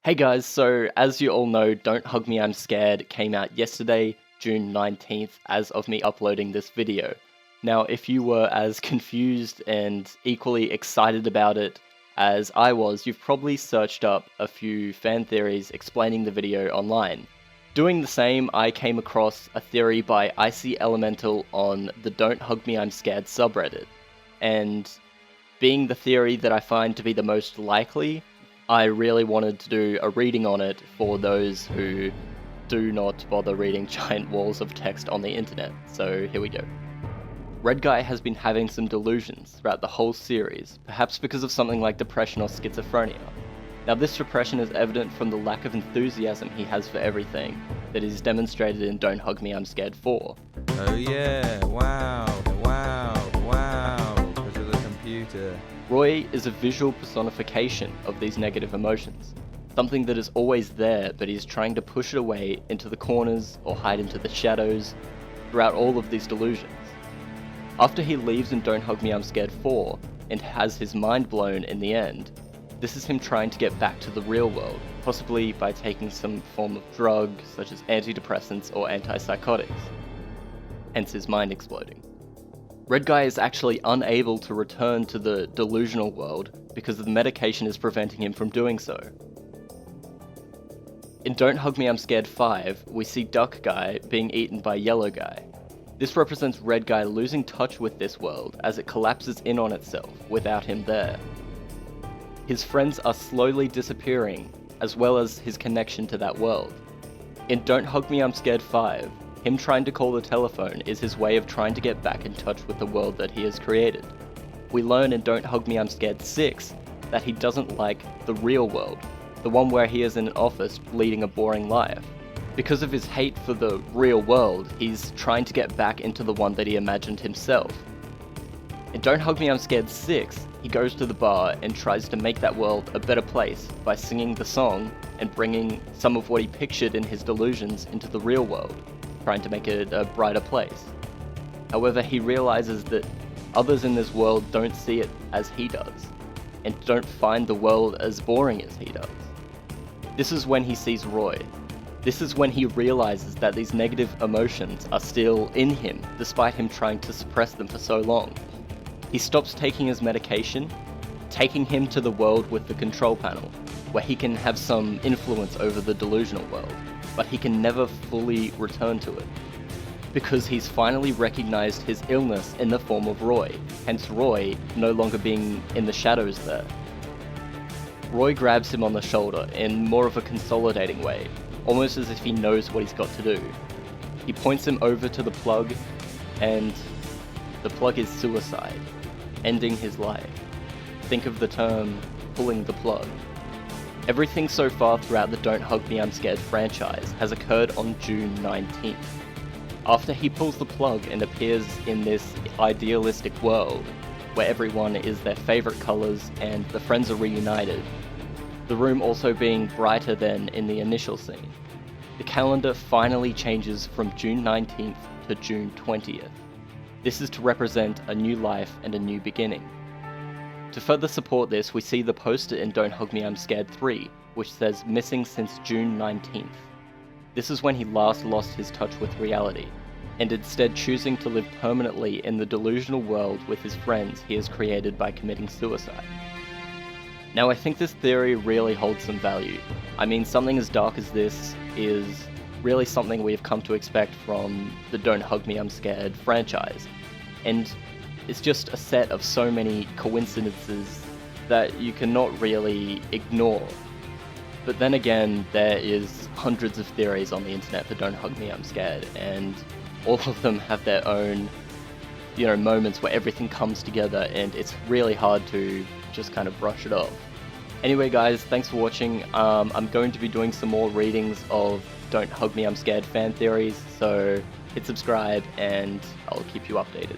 Hey guys, so as you all know, Don't Hug Me I'm Scared came out yesterday, June 19th, as of me uploading this video. Now, if you were as confused and equally excited about it as I was, you've probably searched up a few fan theories explaining the video online. Doing the same, I came across a theory by Icy Elemental on the Don't Hug Me I'm Scared subreddit, and being the theory that I find to be the most likely, I really wanted to do a reading on it for those who do not bother reading giant walls of text on the internet, so here we go. Red Guy has been having some delusions throughout the whole series, perhaps because of something like depression or schizophrenia. Now this depression is evident from the lack of enthusiasm he has for everything that is demonstrated in Don't Hug Me I'm Scared 4. Oh yeah, wow, because of the computer. Roy is a visual personification of these negative emotions, something that is always there but he's trying to push it away into the corners or hide into the shadows throughout all of these delusions. After he leaves in Don't Hug Me I'm Scared 4 and has his mind blown in the end, this is him trying to get back to the real world, possibly by taking some form of drug such as antidepressants or antipsychotics, hence his mind exploding. Red Guy is actually unable to return to the delusional world because the medication is preventing him from doing so. In Don't Hug Me I'm Scared 5, we see Duck Guy being eaten by Yellow Guy. This represents Red Guy losing touch with this world as it collapses in on itself without him there. His friends are slowly disappearing, as well as his connection to that world. In Don't Hug Me I'm Scared 5, him trying to call the telephone is his way of trying to get back in touch with the world that he has created. We learn in Don't Hug Me I'm Scared 6 that he doesn't like the real world, the one where he is in an office leading a boring life. Because of his hate for the real world, he's trying to get back into the one that he imagined himself. In Don't Hug Me I'm Scared 6, he goes to the bar and tries to make that world a better place by singing the song and bringing some of what he pictured in his delusions into the real world, trying to make it a brighter place. However, he realizes that others in this world don't see it as he does, and don't find the world as boring as he does. This is when he sees Roy. This is when he realizes that these negative emotions are still in him, despite him trying to suppress them for so long. He stops taking his medication, taking him to the world with the control panel, where he can have some influence over the delusional world, but he can never fully return to it, because he's finally recognized his illness in the form of Roy, hence Roy no longer being in the shadows there. Roy grabs him on the shoulder in more of a consolidating way, almost as if he knows what he's got to do. He points him over to the plug, and the plug is suicide, ending his life. Think of the term, pulling the plug. Everything so far throughout the Don't Hug Me I'm Scared franchise has occurred on June 19th. After he pulls the plug and appears in this idealistic world, where everyone is their favourite colours and the friends are reunited, the room also being brighter than in the initial scene, the calendar finally changes from June 19th to June 20th. This is to represent a new life and a new beginning. To further support this, we see the poster in Don't Hug Me I'm Scared 3, which says missing since June 19th. This is when he last lost his touch with reality, and instead choosing to live permanently in the delusional world with his friends he has created by committing suicide. Now I think this theory really holds some value. I mean, something as dark as this is really something we have come to expect from the Don't Hug Me I'm Scared franchise, and it's just a set of so many coincidences that you cannot really ignore. But then again, there is hundreds of theories on the internet for Don't Hug Me I'm Scared, and all of them have their own, moments where everything comes together, and it's really hard to just kind of brush it off. Anyway guys, thanks for watching. I'm going to be doing some more readings of Don't Hug Me I'm Scared fan theories, so hit subscribe and I'll keep you updated.